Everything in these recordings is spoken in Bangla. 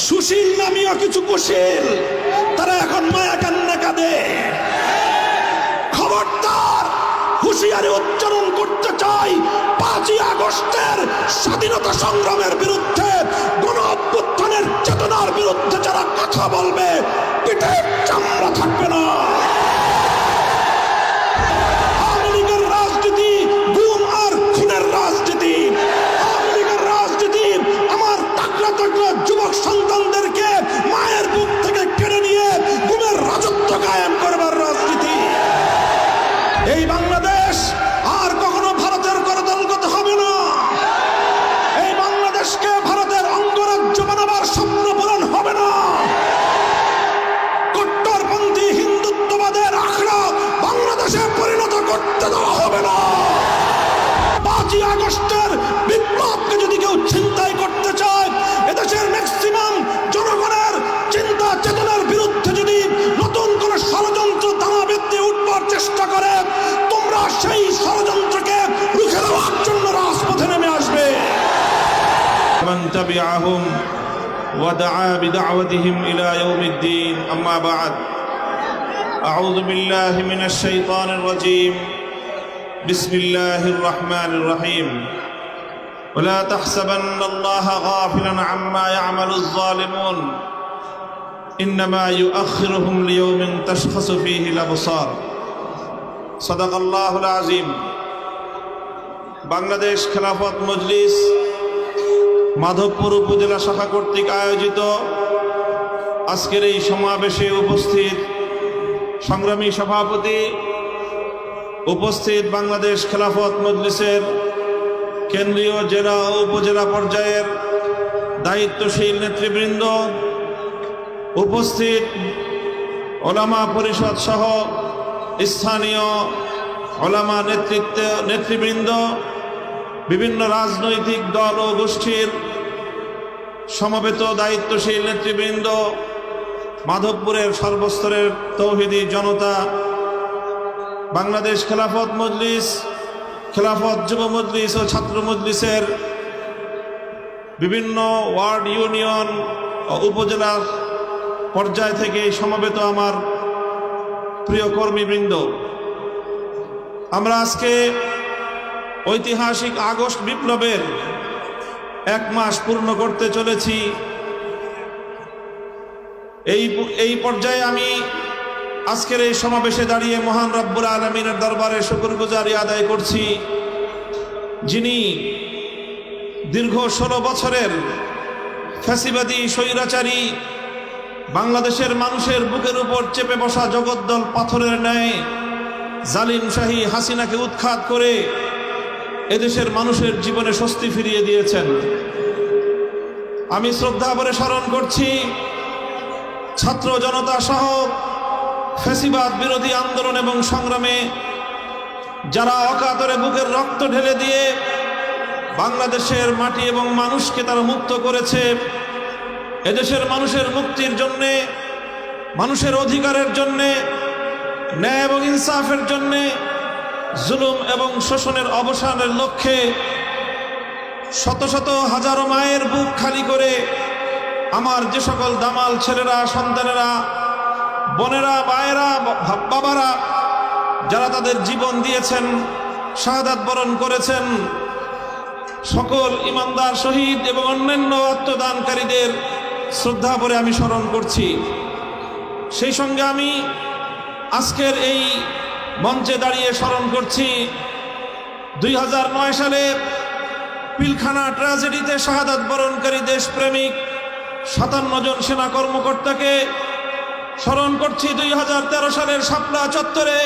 সুশীল নামীয় কিছু কুশীল তারা এখন মায়া কান্না কাঁদে। খবরদার, হুঁশিয়ারি উচ্চারণ করতে চাই, 5ই আগস্টের স্বাধীনতা সংগ্রামের বিরুদ্ধে, গণ অভ্যুত্থানের চেতনার বিরুদ্ধে যারা কথা বলবে, পিঠের চামড়া থাকবে না। আওয়ামী লীগের রাজনীতি গুম আর খুনের রাজনীতি। আওয়ামী লীগের রাজনীতি আমার টাকলা টাকলা যুবক সন্তানদেরকে মায়ের বুক থেকে কেড়ে নিয়ে গুমের রাজত্ব কায়েম করবার রাজনীতি। এই বাংলাদেশ আর কখনো ভারতের করদলগত হবে না। এই বাংলাদেশকে ভারতের অঙ্গরাজ্য বানাবার স্বপ্ন পূরণ হবে না। কট্টরপন্থী হিন্দুত্ববাদের আখড়া বাংলাদেশে পরিণত করতে দেওয়া হবে না। 5ই আগস্টের বিপ্লবকে যদি কেউ ছিনতাই করতে চায়, এদেশের ম্যাক্সিমাম জনগণের চিন্তা চেতনার বিরুদ্ধে যদি নতুন করে ষড়যন্ত্র দানা বেঁধে উঠবার চেষ্টা করে, তোমরা সেই ষড়যন্ত্রকে রুখে দেওয়ার জন্য রাজপথে নেমে আসবে। من تبعهم ودعا بدعوتهم إلى يوم الدين. أما بعد، أعوذ بالله من الشيطان الرجيم. بسم الله الرحمن الرحيم. ولا تحسبن الله غافلا عما يعمل الظالمون إنما يؤخرهم ليوم تشخص فيه الأبصار. صدق الله العظيم. বাংলাদেশ খেলাফত মজলিস মাধবপুর উপজেলা শাখা কর্তৃক আয়োজিত আজকের এই সমাবেশে উপস্থিত সংগ্রামী সভাপতি, উপস্থিত বাংলাদেশ খেলাফত মজলিসের কেন্দ্রীয় জেলা ও উপজেলা পর্যায়ের দায়িত্বশীল নেতৃবৃন্দ, উপস্থিত ওলামা পরিষদ সহ স্থানীয় ওলামা নেতৃবৃন্দ, বিভিন্ন রাজনৈতিক দল ও গোষ্ঠীর সমবেত দায়িত্বশীল নেতৃবৃন্দ, মাধবপুরের সর্বস্তরের তৌহিদি জনতা, বাংলাদেশ খেলাফত মজলিস, খেলাফত যুব মজলিস ও ছাত্র মজলিসের বিভিন্ন ওয়ার্ড, ইউনিয়ন ও উপজেলা পর্যায় থেকে সমবেত আমার প্রিয় কর্মীবৃন্দ, আমরা আজকে ঐতিহাসিক আগস্ট বিপ্লবের 1 মাস পূর্ণ করতে চলেছি। এই পর্যায়ে আমি আজকের এই সমাবেশে দাঁড়িয়ে মহান রব্বুল আলামিনের দরবারে শুকরগুজারি আদায় করছি, যিনি দীর্ঘ 16 বছরের ফ্যাসিবাদী স্বৈরাচারী বাংলাদেশের মানুষের বুকের উপর চেপে বসা জগদ্দল পাথরের ন্যায় জালিম শাহী হাসিনাকে উৎখাত করে এদেশের মানুষের জীবনে স্বস্তি ফিরিয়ে দিয়েছেন। আমি শ্রদ্ধা ভরে স্মরণ করছি ছাত্র জনতা সহ ফ্যাসিবাদ বিরোধী আন্দোলন এবং সংগ্রামে যারা অকাতরে বুকের রক্ত ঢেলে দিয়ে বাংলাদেশের মাটি এবং মানুষকে তারা মুক্ত করেছে। এদেশের মানুষের মুক্তির জন্যে, মানুষের অধিকারের জন্যে, ন্যায় এবং ইনসাফের জন্যে, জুলুম এবং শোষণের অবসানের লক্ষ্যে শত শত হাজারো মায়ের বুক খালি করে আমার যে সকল দামাল ছেলেরা, সন্তানেরা, বোনেরা, মায়েরা, বাবারা যারা তাদের জীবন দিয়েছেন, শাহাদাত বরণ করেছেন, সকল ইমানদার শহীদ এবং অন্যান্য আত্মদানকারীদের শ্রদ্ধা করে আমি স্মরণ করছি। সেই সঙ্গে আমি আজকের এই মঞ্চে দাঁড়িয়ে স্মরণ করছি 2009 সালে পিলখানা ট্র্যাজেডিতে শাহাদাত বরণকারী দেশপ্রেমিক 57 জন সেনা কর্মকর্তাকে। স্মরণ করছি 2013 সালের শাপলা চত্বরে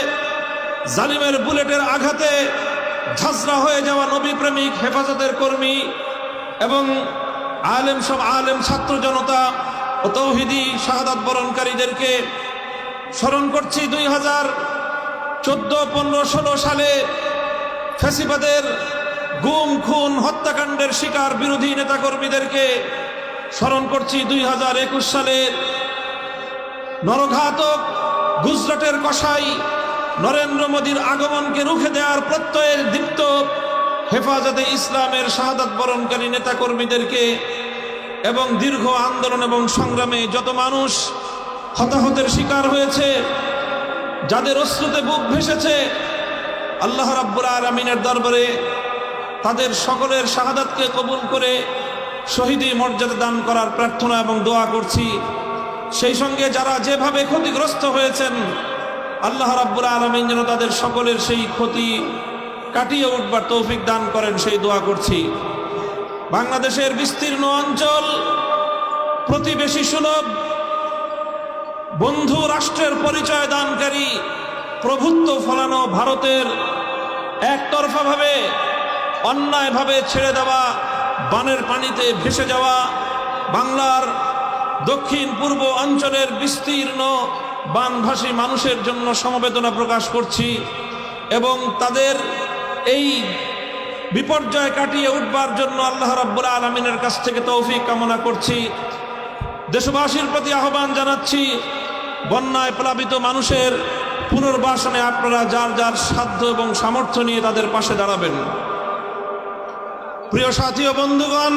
জালিমের বুলেটের আঘাতে ঝাঁঝরা হয়ে যাওয়া নবী প্রেমিক হেফাজতের কর্মী এবং আলেম ছাত্র জনতা ও তৌহিদি শাহাদাত বরণকারীদেরকে। স্মরণ করছি 2014, 15, 16 সালে ফ্যাসিবাদের গুম, খুন, হত্যাকাণ্ডের শিকার বিরোধী নেতাকর্মীদেরকে। স্মরণ করছি 2021 সালে নরঘাতক গুজরাটের কসাই নরেন্দ্র মোদীর আগমনকে রুখে দেওয়ার প্রত্যয়ের দীপ্ত হেফাজতে ইসলামের শাহাদাত বরণকারী নেতাকর্মীদেরকে। এবং দীর্ঘ আন্দোলন এবং সংগ্রামে যত মানুষ হতাহতের শিকার হয়েছে, যাদের অশ্রুতে বুক ভেসেছে, আল্লাহ রাব্বুল আলামিনের দরবারে তাদের সকলের শাহাদাতকে কবুল করে শহীদি মর্যাদা দান করার প্রার্থনা এবং দোয়া করছি। সেই সঙ্গে যারা যেভাবে ক্ষতিগ্রস্ত হয়েছেন, আল্লাহ রাব্বুল আলামিন যেন তাদের সকলের সেই ক্ষতি কাটিয়ে উঠবার তৌফিক দান করেন, সেই দোয়া করছি। বাংলাদেশের বিস্তীর্ণ অঞ্চল প্রতিবেশী সুলভ, বন্ধু রাষ্ট্রের পরিচয় দানকারী, প্রভুত্ব ফলানো ভারতের একতরফাভাবে অন্যায়ভাবে ছেড়ে দেওয়া বানের পানিতে ভেসে যাওয়া বাংলার দক্ষিণ পূর্ব অঞ্চলের বিস্তীর্ণ বানভাসী মানুষের জন্য সমবেদনা প্রকাশ করছি এবং তাদের এই বিপর্যয় কাটিয়ে উঠবার জন্য আল্লাহ রাব্বুল আলামিনের কাছ থেকে তৌফিক কামনা করছি। দেশবাসীর প্রতি আহ্বান জানাচ্ছি, বন্যায় প্লাবিত মানুষের পুনর্বাসনে আপনারা যার যার সাধ্য এবং সামর্থ্য নিয়ে তাদের পাশে দাঁড়াবেন। প্রিয় সাথী ও বন্ধুগণ,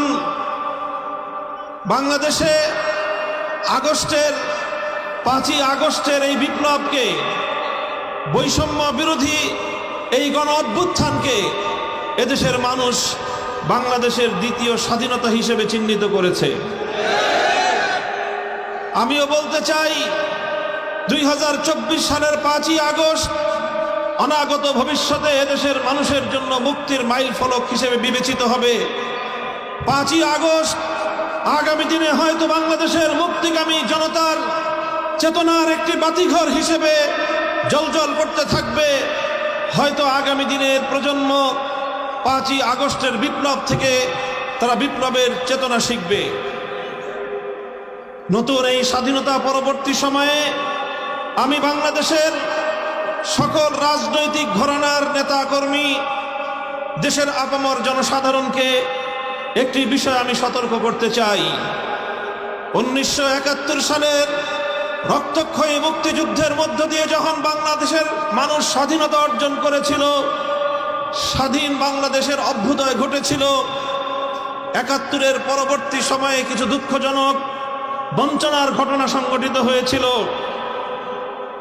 বাংলাদেশে 5ই আগস্টের এই বিপ্লবকে, বৈষম্য বিরোধী এই গণ অভ্যুত্থানকে এদেশের মানুষ বাংলাদেশের দ্বিতীয় স্বাধীনতা হিসেবে চিহ্নিত করেছে। আমিও বলতে চাই, 2024 সালের 5ই আগস্ট অনাগত ভবিষ্যতে এদেশের মানুষের জন্য মুক্তির মাইল ফলক হিসেবে বিবেচিত হবে। 5ই আগস্ট আগামী দিনে হয়তো বাংলাদেশের মুক্তিগামী জনতার চেতনার একটি বাতিঘর হিসেবে জ্বলজ্বল করতে থাকবে। হয়তো আগামী দিনের প্রজন্ম 5ই আগস্টের বিপ্লব থেকে তারা বিপ্লবের চেতনা শিখবে। নতুন এই স্বাধীনতা পরবর্তী সময়ে আমি বাংলাদেশের সকল রাজনৈতিক ঘরানার নেতাকর্মী, দেশের আপামর জনসাধারণকে একটি বিষয় আমি সতর্ক করতে চাই। 1971 সালের রক্তক্ষয়ী মুক্তিযুদ্ধের মধ্য দিয়ে যখন বাংলাদেশের মানুষ স্বাধীনতা অর্জন করেছিল, স্বাধীন বাংলাদেশের অভ্যুদয় ঘটেছিল, 71-এর পরবর্তী সময়ে কিছু দুঃখজনক বঞ্চনার ঘটনা সংঘটিত হয়েছিল।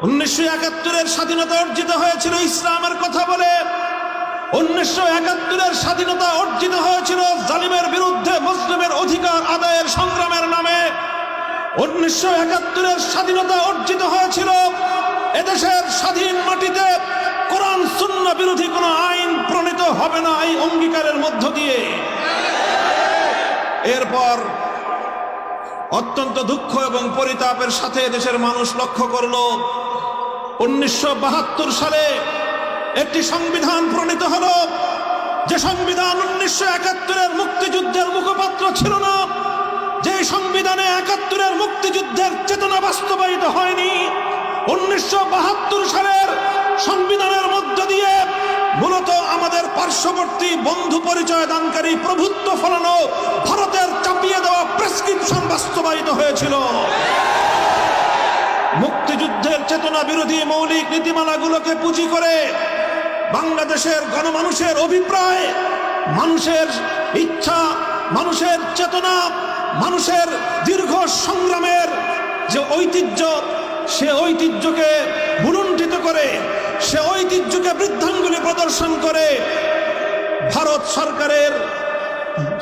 1971-এর স্বাধীনতা অর্জিত হয়েছিল ইসলামের কথা বলে, 1971-এর স্বাধীনতা অর্জিত হয়েছিল জালিমের বিরুদ্ধে মুসলিমের অধিকার আদায়ের সংগ্রামের নামে। 1971-এর স্বাধীনতা অর্জিত হয়েছিল এদেশের স্বাধীন মাটিতে কোরআন সুন্নাহ বিরোধী কোনো আইন প্রণীত হবে না, এই অঙ্গীকারের মধ্য দিয়ে। এরপর অত্যন্ত দুঃখ এবং পরিতাপের সাথে দেশের মানুষ লক্ষ্য করল, 1972 সালে একটি সংবিধান প্রণীত হলো, যে সংবিধান 1971-এর মুক্তিযুদ্ধের মুখপাত্র ছিল না, যে সংবিধানে 71-এর মুক্তিযুদ্ধের চেতনা বাস্তবায়িত হয়নি। 1972 সালের সংবিধানের মধ্য দিয়ে মূলত আমাদের পার্শ্ববর্তী বন্ধু পরিচয় দানকারী প্রভুত্ব ফলানো ভারতের চাপিয়ে দেওয়া প্রেসক্রিপশন বাস্তবায়িত হয়েছিল। মুক্তিযুদ্ধের চেতনা বিরোধী মৌলিক নীতিমালাগুলোকে পুঁজি করে বাংলাদেশের গণমানুষের অভিপ্রায়, মানুষের ইচ্ছা, মানুষের চেতনা, মানুষের দীর্ঘ সংগ্রামের যে ঐতিহ্য, সে ঐতিহ্যকে ভুলুণ্ঠিত করে, সে ঐতিহ্যকে বৃদ্ধাঙ্গুলি প্রদর্শন করে ভারত সরকারের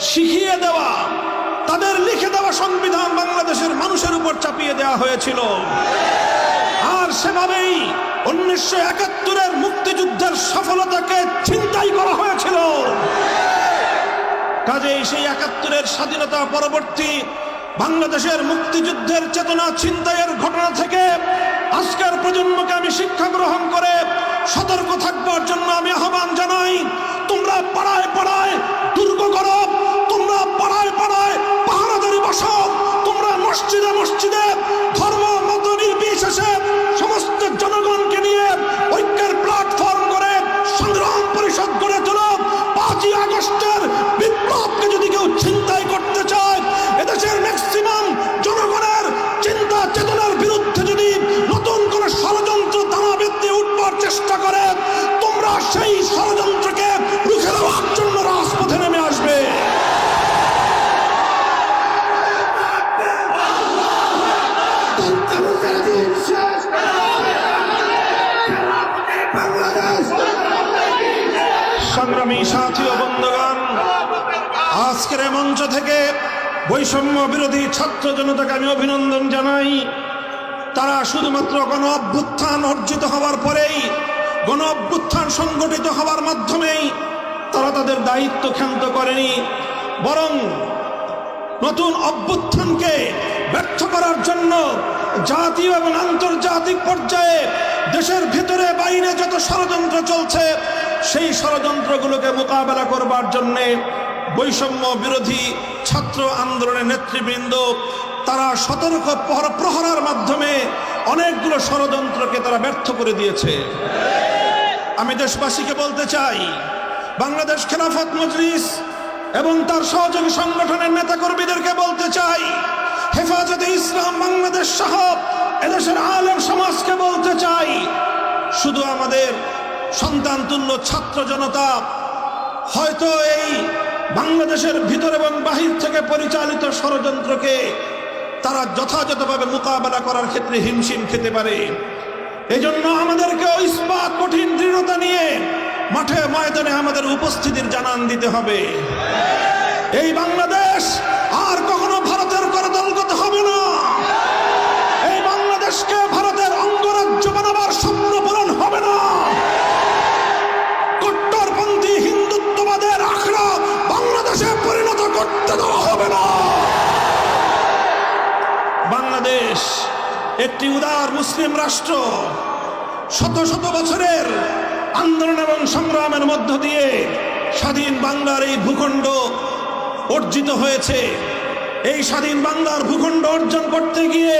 শিখিয়ে দেওয়া, তাদের লিখে দেওয়া সংবিধান বাংলাদেশের মানুষের উপর চাপিয়ে দেওয়া হয়েছিল। আর সেভাবেই 1971-এর মুক্তিযুদ্ধের সফলতাকে ছিনতাই করা হয়েছিল। কাজেই সেই 71-এর স্বাধীনতা পরবর্তী বাংলাদেশের মুক্তিযুদ্ধের চেতনা ছিনতাইয়ের ঘটনা থেকে আজকের প্রজন্মকে আমি শিক্ষা গ্রহণ করে সতর্ক থাকবার জন্য আমি আহ্বান জানাই। তোমরা পাড়ায় পাড়ায় দুর্গ করো, তোমরা পাড়ায় পাড়ায় পাহারাদারি বসো, তোমরা মসজিদে মসজিদে ধর্ম মত নির্বিশেষে সমস্ত জনগণকে নিয়ে ঐক্যের প্ল্যাটফর্ম করে সংগ্রাম পরিষদ গড়ে তোলো। 5ই আগস্টের বিপ্লবকে যদি কেউ ছিনতাই করতে চায়, এদেশের ম্যাক্সিমাম জনগণের চিন্তা চেতনার বিরুদ্ধে যদি নতুন কোন ষড়যন্ত্র দানা বেঁধে উঠবার চেষ্টা করে, তোমরা সেই ষড়যন্ত্রকে রুখে দেওয়ার জন্য রাজপথে নেমে আসবে। তন্ত্রমন্ত্রের দিন শেষ বাংলাদেশ। সংগ্রামী সাথী ও বন্ধুগণ, আজকের এই মঞ্চ থেকে বৈষম্য বিরোধী ছাত্র জনতাকে আমি অভিনন্দন জানাই। তারা শুধুমাত্র গণ অভ্যুত্থান অর্জিত হওয়ার পরেই, গণ অভ্যুত্থান সংগঠিত হওয়ার মাধ্যমেই তারা তাদের দায়িত্ব ক্ষান্ত করেনি, বরং নতুন অভ্যুত্থানকে ব্যর্থ করার জন্য জাতীয় এবং আন্তর্জাতিক পর্যায়ে দেশের ভিতরে বাইরে যত ষড়যন্ত্র চলছে সেই ষড়যন্ত্রগুলোকে মোকাবেলা করবার জন্যে বৈষম্য বিরোধী ছাত্র আন্দোলনের নেতৃবৃন্দ তারা সতর্ক প্রহরার মাধ্যমে অনেকগুলো ষড়যন্ত্রকে তারা ব্যর্থ করে দিয়েছে। আমি দেশবাসীকে বলতে চাই, বাংলাদেশ খেলাফত মজলিস এবং তার সহযোগী সংগঠনের নেতাকর্মীদেরকে বলতে চাই, হেফাজতে ইসলাম বাংলাদেশ সহ এদেশের আলেম সমাজকে বলতে চাই, শুধু আমাদের সন্তান তুল্য ছাত্র জনতা হয়তো এই বাংলাদেশের ভিতর এবং বাহির থেকে পরিচালিত ষড়যন্ত্রকে তারা যথাযথভাবে মোকাবেলা করার ক্ষেত্রে হিমশিম খেতে পারে। এজন্য আমাদেরকে ইস্পাত কঠিন দৃঢ়তা নিয়ে মাঠে ময়দানে আমাদের উপস্থিতির জানান দিতে হবে। এই বাংলাদেশ আর কখনো ভারতের করদলগত হবে না। এই বাংলাদেশকে ভারতের অঙ্গরাজ্য বানাবার স্বপ্ন পূরণ হবে না। কট্টরপন্থী হিন্দুত্ববাদের আখড়া বাংলাদেশে পরিণত করতে দেওয়া হবে না। বাংলাদেশ একটি উদার মুসলিম রাষ্ট্র। শত শত বছরের আন্দোলন এবং সংগ্রামের মধ্য দিয়ে স্বাধীন বাংলার এই ভূখণ্ড অর্জিত হয়েছে। এই স্বাধীন বাংলার ভূখণ্ড অর্জন করতে গিয়ে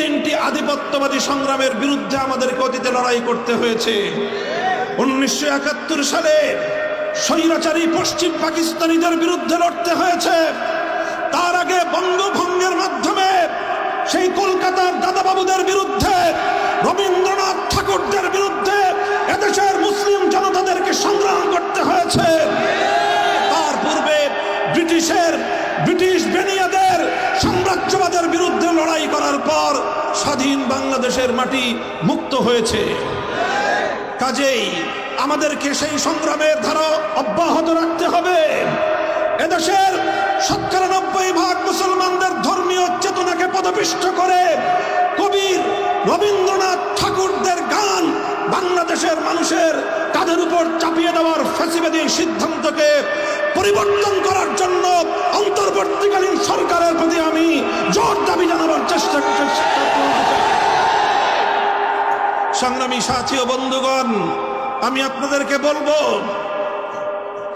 তিনটি আধিপত্যবাদী সংগ্রামের বিরুদ্ধে আমাদেরকে অতীতে লড়াই করতে হয়েছে। 1971 সালে স্বৈরাচারী পশ্চিম পাকিস্তানিদের বিরুদ্ধে লড়তে হয়েছে। তার আগে বঙ্গভঙ্গের মাধ্যমে সেই কলকাতার দাদাবাবুদের বিরুদ্ধে, রবীন্দ্রনাথ ঠাকুরদের বিরুদ্ধে এদেশের মুসলিম জনতাদেরকে সংগ্রাম করতে হয়েছে। তার পূর্বে ব্রিটিশ বেনিয়াদের সাম্রাজ্যবাদের বিরুদ্ধে লড়াই করার পর স্বাধীন বাংলাদেশের মাটি মুক্ত হয়েছে। কাজেই আমাদেরকে সেই সংগ্রামের ধারা অব্যাহত রাখতে হবে। এদেশের ৯৭% মুসলমানদের ধর্মীয় চেতনাকে পদপিষ্ট করে কবির রবীন্দ্রনাথ ঠাকুরদের গান বাংলাদেশের মানুষের কাঁধের উপর চাপিয়ে দেওয়ার ফ্যাসিবাদী সিদ্ধান্তকে পরিবর্তন করার জন্য অন্তর্বর্তীকালীন সরকারের প্রতি আমি জোর দাবি জানাবার চেষ্টা করছি। সংগ্রামী সাথী ও বন্ধুগণ, আমি আপনাদেরকে বলবো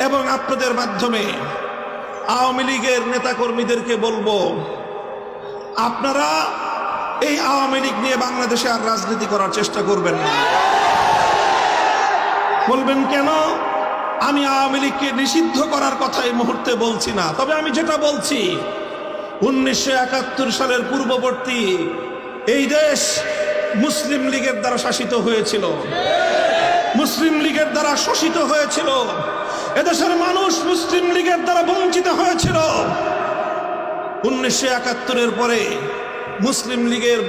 এবং আপনাদের মাধ্যমে আওয়ামী লীগের নেতাকর্মীদেরকে বলবো, আপনারা এই আওয়ামী লীগ নিয়ে বাংলাদেশে আর রাজনীতি করার চেষ্টা করবেন না। বলবেন কেন? আমি আওয়ামী লীগকে নিষিদ্ধ করার কথা এই মুহূর্তে বলছি না। তবে আমি যেটা বলছি, 1971 সালের পূর্ববর্তী এই দেশ মুসলিম লীগের দ্বারা শাসিত হয়েছিল, মুসলিম লীগের দ্বারা শোষিত হয়েছিল। এদেশের মানুষ মুসলিম লীগের দ্বারা বঞ্চিত হয়েছিল। 1971-এর পরে মুসলিম লীগের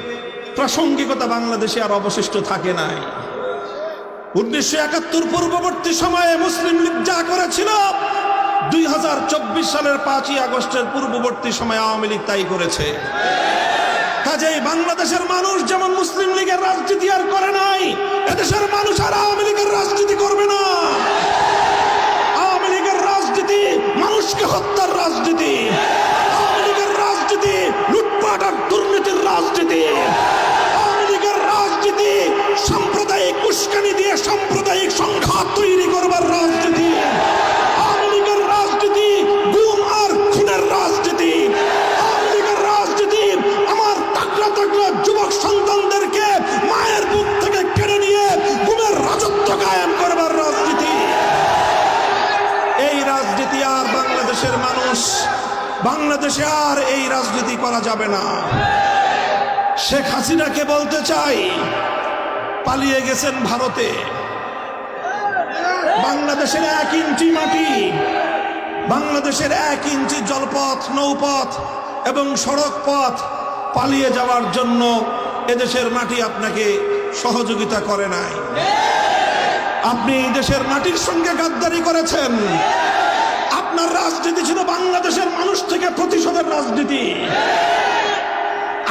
প্রাসঙ্গিকতা বাংলাদেশে আর অবশিষ্ট থাকে নাই। 1971 পূর্ববর্তী সময়ে মুসলিম লীগ যা করেছিল, 2024 সালের 5ই আগস্টের পূর্ববর্তী সময়ে আওয়ামী লীগ তাই করেছে। কাজেই বাংলাদেশের মানুষ যেমন মুসলিম লীগের রাজনীতি আর করে নাই, এদেশের মানুষ আর আওয়ামী লীগের রাজনীতি করবে না। আওয়ামী লীগের রাজনীতি মানুষকে হত্যার রাজনীতি, আওয়ামী লীগের রাজনীতি লুটপাট আর দুর্নীতির রাজনীতি, আওয়ামী লীগের রাজনীতি সাম্প্রদায়িক উস্কানি দিয়ে সাম্প্রদায়িক সংঘাত তৈরি করবার রাজনীতি, আওয়ামী লীগের রাজনীতি গুম আর খুনের রাজনীতি, আওয়ামী লীগের রাজনীতি আমার তাকড়া তাকড়া যুবক সন্তানদেরকে মায়ের বুক থেকে কেড়ে নিয়ে গুমের রাজত্ব কায়েম করবার রাজনীতি। এই রাজনীতি আর বাংলাদেশের মানুষ, বাংলাদেশে আর এই রাজনীতি করা যাবে না। শেখ হাসিনাকে বলতে চাই, পালিয়ে গেছেন ভারতে। বাংলাদেশের 1 ইঞ্চি মাটি, বাংলাদেশের 1 ইঞ্চি জলপথ, নৌপথ এবং সড়ক পথ পালিয়ে যাওয়ার জন্য এদেশের মাটি আপনাকে সহযোগিতা করে নাই। আপনি এই দেশের মাটির সঙ্গে গাদ্দারি করেছেন। আপনার রাজনীতি ছিল বাংলাদেশের মানুষ থেকে প্রতিশোধের রাজনীতি।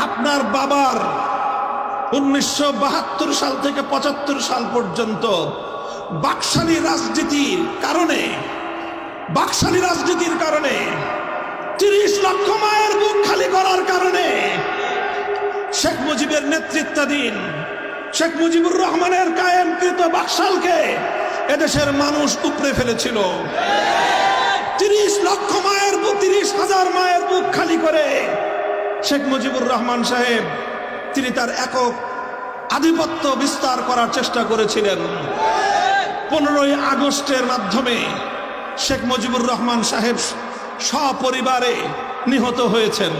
আপনার বাবার 1972 সাল থেকে 75 সাল পর্যন্ত বাকশালী রাজনীতির কারণে 30 লক্ষ মায়ের বুক খালি করার কারণে শেখ মুজিবের নেতৃত্বাধীন শেখ মুজিবুর রহমানের কায়েমকৃত বাকশালকে এদেশের মানুষ উপড়ে ফেলেছিল। 30,000 মায়ের বুক খালি করে শেখ মুজিবুর রহমান সাহেব তিনি তার একক আধিপত্য বিস্তার করার চেষ্টা করেছিলেন। 15ই আগস্টের মাধ্যমে শেখ মুজিবুর রহমান সাহেব সপরিবারে নিহত হয়েছেন।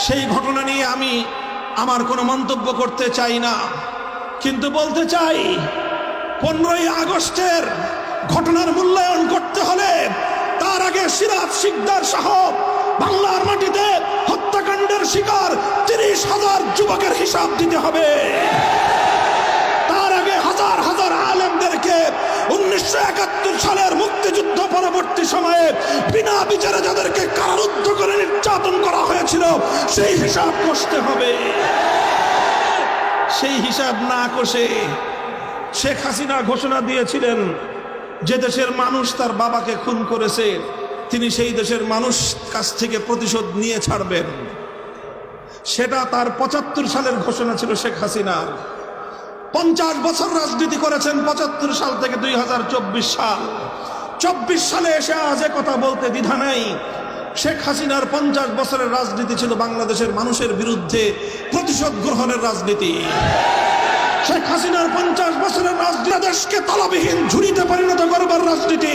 সেই ঘটনা নিয়ে আমি আমার কোনো মন্তব্য করতে চাই না, কিন্তু বলতে চাই 15ই আগস্টের ঘটনার মূল্যায়ন করতে হলে তার আগে সিরাজ শিকদার সহ বাংলার মাটিতে হত্যাকাণ্ডের শিকার 30,000 যুবকের হিসাব দিতে হবে। তার আগে হাজার হাজার আলেমদেরকে 1971 সালের মুক্তিযুদ্ধ পরবর্তী সময়ে বিনা বিচারে যাদেরকে কারারুদ্ধ করে নির্যাতন করা হয়েছিল সেই হিসাব কষতে হবে। সেই হিসাব না কষে শেখ হাসিনা ঘোষণা দিয়েছিলেন যে দেশের মানুষ তার বাবাকে খুন করেছে তিনি সেই দেশের মানুষ কাছ থেকে প্রতিশোধ নিয়ে ছাড়বেন। সেটা তার 75 সালের ঘোষণা ছিল শেখ হাসিনার। 50 বছর রাজনীতি করেছেন 75 সাল থেকে 2024 সাল। 24 সালে এসে আজ কথা বলতে দ্বিধা নেই। শেখ হাসিনার 50 বছরের রাজনীতি ছিল বাংলাদেশের মানুষের বিরুদ্ধে প্রতিশোধ গ্রহণের রাজনীতি। শেখ হাসিনার 50 বছরের রাজনীতি দেশকে তলবিহীন ঝুড়িতে পরিণত করবার রাজনীতি।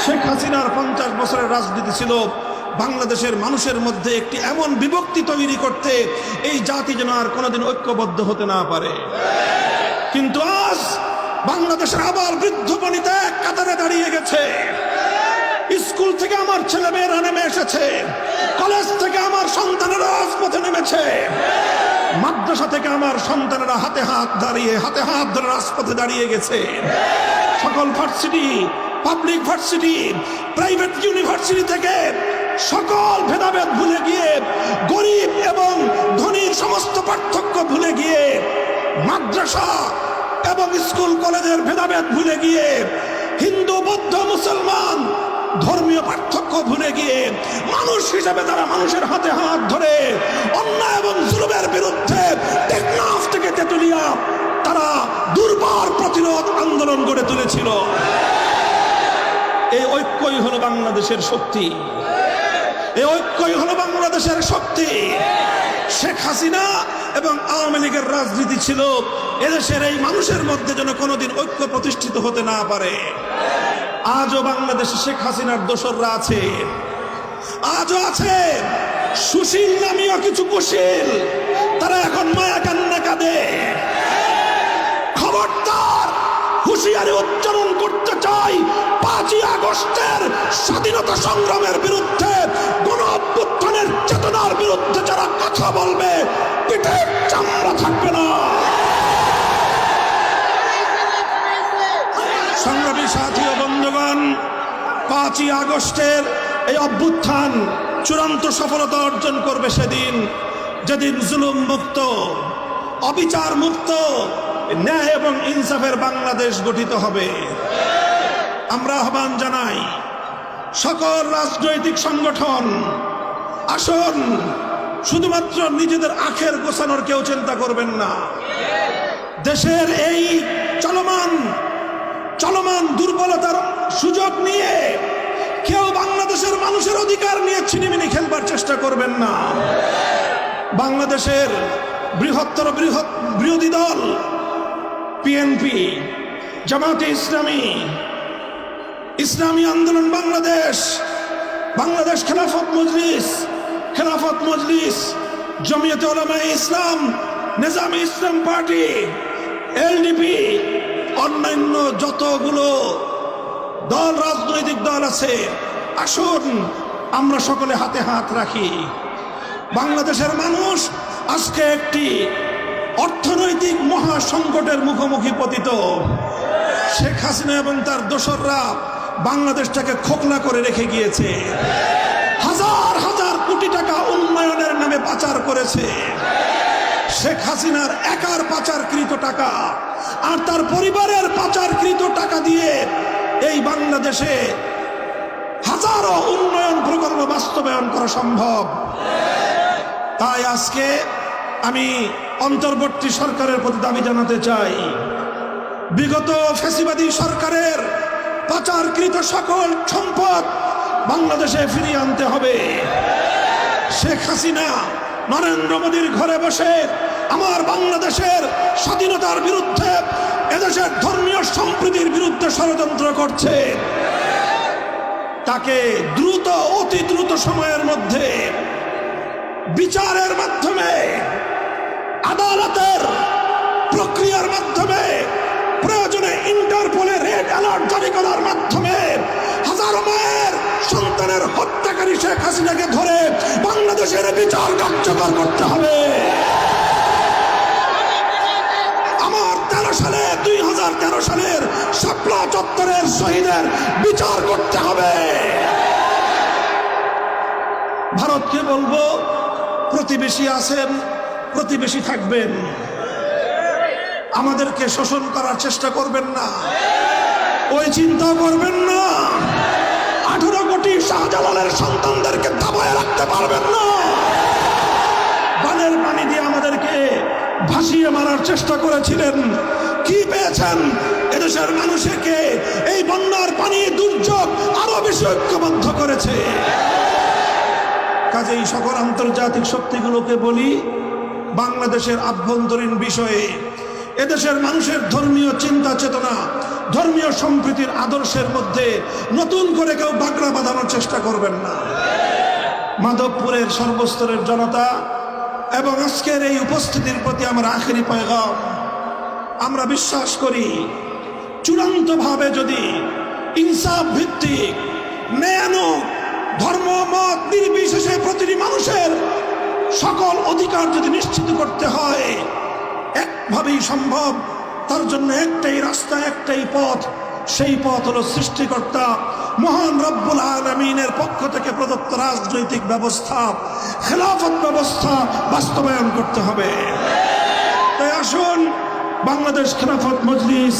শেখ হাসিনার 50 বছরের রাজনীতি ছিল বাংলাদেশের মানুষের মধ্যে একটি এমন বিভক্তি তৈরি করতে এই জাতি যেন আর কোনোদিন ঐক্যবদ্ধ হতে না পারে। কিন্তু আজ বাংলাদেশের আবার বৃদ্ধ বনিতা এক কাতারে দাঁড়িয়ে গেছে। স্কুল থেকে আমার ছেলেমেয়েরা নেমে এসেছে, কলেজ থেকে আমার সন্তানেরা রাজপথে নেমেছে, মাদ্রাসা থেকে আমার সন্তানেরা হাতে হাত ধরে রাজপথে দাঁড়িয়ে গেছে। সকল varsity, public varsity, private university থেকে সকল ভেদাভেদ ভুলে গিয়ে, গরিব এবং ধনীর সমস্ত পার্থক্য ভুলে গিয়ে, মাদ্রাসা এবং স্কুল কলেজের ভেদাভেদ ভুলে গিয়ে, হিন্দু বৌদ্ধ মুসলমান ধর্মীয় পার্থক্য ভুলে গিয়ে মানুষ হিসেবে তারা মানুষের হাতে হাত ধরে অন্যায় এবং জুলুমের বিরুদ্ধে টেকনাফ থেকে তেতুলিয়া তারা দুর্বার প্রতিরোধ আন্দোলন গড়ে তুলেছিল। এই ঐক্যই হলো বাংলাদেশের শক্তি। এই ঐক্যই হলো বাংলাদেশের শক্তি। শেখ হাসিনা এবং আওয়ামী লীগের রাজনীতি ছিল এদেশের এই মানুষের মধ্যে যেন কোনোদিন ঐক্য প্রতিষ্ঠিত হতে না পারে। আজও বাংলাদেশে শেখ হাসিনার দোসররা আছে, আজও আছে সুশীল নামীয় কিছু কুশীল, তারা এখন মায়া কান্না কাঁদে। খবরদার, হুঁশিয়ারি উচ্চারণ করতে চাই, 5ই আগস্টের স্বাধীনতা সংগ্রামের বিরুদ্ধে, গণ অভ্যুত্থানের চেতনার বিরুদ্ধে যারা কথা বলবে পিঠের চামড়া থাকবে না। সংগ্রামী সাথী ও বন্ধুগণ, 5ই আগস্টের এই অভ্যুত্থান চূড়ান্ত সফলতা অর্জন করবে সেদিন, যেদিন জুলুম মুক্ত, অবিচার মুক্ত, ন্যায় এবং ইনসাফের বাংলাদেশ গঠিত হবে। আমরা আহ্বান জানাই সকল রাজনৈতিক সংগঠন, আসুন শুধুমাত্র নিজেদের আখের গোছানোর কেউ চিন্তা করবেন না। দেশের এই চলমান দুর্বলতার সুযোগ নিয়ে কেউ বাংলাদেশের মানুষের অধিকার নিয়ে ছিনিমিনি খেলবার চেষ্টা করবেন না। বাংলাদেশের বৃহৎ বিরোধী দল বিএনপি, জামাতে ইসলামী, ইসলামী আন্দোলন বাংলাদেশ, বাংলাদেশ খেলাফত মজলিস, জমিয়তে উলামায়ে ইসলাম, নিজামে ইসলাম পার্টি, এলডিপি, অন্যান্য যতগুলো দল, রাজনৈতিক দল আছে, আসুন আমরা সকলে হাতে হাত রাখি। বাংলাদেশের মানুষ আজকে একটি অর্থনৈতিক মহা সংকটের মুখোমুখি পতিত। শেখ হাসিনা এবং তার দোসররা বাংলাদেশটাকে খোকলা করে রেখে গিয়েছে। হাজার হাজার কোটি টাকা উন্নয়নের নামে পাচার করেছে। শেখ হাসিনার একার পাচারকৃত টাকা আর তার পরিবারের পাচারকৃত টাকা দিয়ে এই বাংলাদেশে হাজারো উন্নয়ন প্রকল্প বাস্তবায়ন করা সম্ভব। তাই আজকে আমি অন্তর্বর্তী সরকারের প্রতি দাবি জানাতে চাই, বিগত ফ্যাসিবাদী সরকারের পাচারকৃত সকল সম্পদ বাংলাদেশে ফিরিয়ে আনতে হবে। শেখ হাসিনা নরেন্দ্র মোদীর ঘরে বসে আমার বাংলাদেশের স্বাধীনতার বিরুদ্ধে, এদেশের ধর্মীয় সম্প্রীতির বিরুদ্ধে ষড়যন্ত্র করছে। তাকে দ্রুত, অতি দ্রুত সময়ের মধ্যে বিচারের মাধ্যমে, আদালতের প্রক্রিয়ার মাধ্যমে, প্রয়োজনে ইন্টারপোলে রেড অ্যালার্ট জারি করার মাধ্যমে হাজারো মায়ের সন্তানের হত্যাকারী শেখ হাসিনাকে ধরে বাংলাদেশের বিচার কার্যকর করতে হবে। আমার 2013 সালের শাপলা চত্বরের শহীদের বিচার করতে হবে। ভারতকে বলবো, প্রতিবেশী আছেন, প্রতিবেশী থাকবেন, আমাদেরকে শোষণ করার চেষ্টা করবেন না, ওই চিন্তা করবেন না। 18 কোটি শাহজালালের সন্তানদেরকে দাবায় রাখতে পারবেন না। বানের পানি দিয়ে আমাদেরকে ভাসিয়ে মারার চেষ্টা করেছিলেন, কি পেয়েছেন? এদেশের মানুষকে এই বন্যার পানি দুর্যোগ আরো বেশি ঐক্যবদ্ধ করেছে। কাজেই সকল আন্তর্জাতিক শক্তিগুলোকে বলি, বাংলাদেশের আভ্যন্তরীণ বিষয়ে এদেশের মানুষের ধর্মীয় চিন্তা চেতনা, ধর্মীয় সম্প্রীতির আদর্শের মধ্যে নতুন করে কেউ বাগড়া বাঁধানোর চেষ্টা করবেন না। মাধবপুরের সর্বস্তরের জনতা এবং আজকের এই উপস্থিতির প্রতি আমার আখেরি পয়গাম, আমরা বিশ্বাস করি চূড়ান্তভাবে যদি ইনসাফ ভিত্তিক ন্যায়ানুগ ধর্ম মত নির্বিশেষে প্রতিটি মানুষের সকল অধিকার যদি নিশ্চিত করতে হয়, একভাবেই সম্ভব। তার জন্য একটাই রাস্তা, একটাই পথ, সেই পথ হলো সৃষ্টিকর্তা মহান রব্বুল আলামিনের পক্ষ থেকে প্রদত্ত রাজনৈতিক ব্যবস্থা, খেলাফত ব্যবস্থা বাস্তবায়ন করতে হবে। তাই আসুন, বাংলাদেশ খেলাফত মজলিস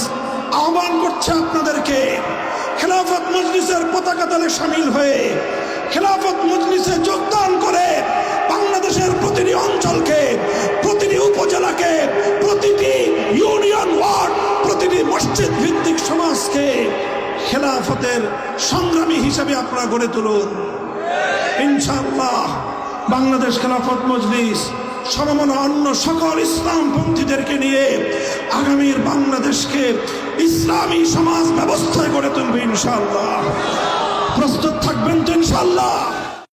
আহ্বান করছে আপনাদেরকে, খেলাফত মজলিসের পতাকা দলে সামিল হয়ে খেলাফত মজলিসে যোগদান করে বাংলাদেশের প্রতিটি অঞ্চলকে, প্রতিটি উপজেলাকে, প্রতিটি ইউনিয়ন ওয়ার্ড, প্রতিটি মসজিদ ভিত্তিক সমাজকে খেলাফতের সংগ্রামী হিসেবে আপনারা গড়ে তুলুন। ইনশাআল্লাহ বাংলাদেশ খেলাফত মজলিস সমমনা অন্য সকল ইসলামপন্থীদেরকে নিয়ে আগামীর বাংলাদেশকে ইসলামী সমাজ ব্যবস্থায় গড়ে তুলবে ইনশাআল্লাহ। প্রস্তুত থাকবেন তো ইনশাআল্লাহ?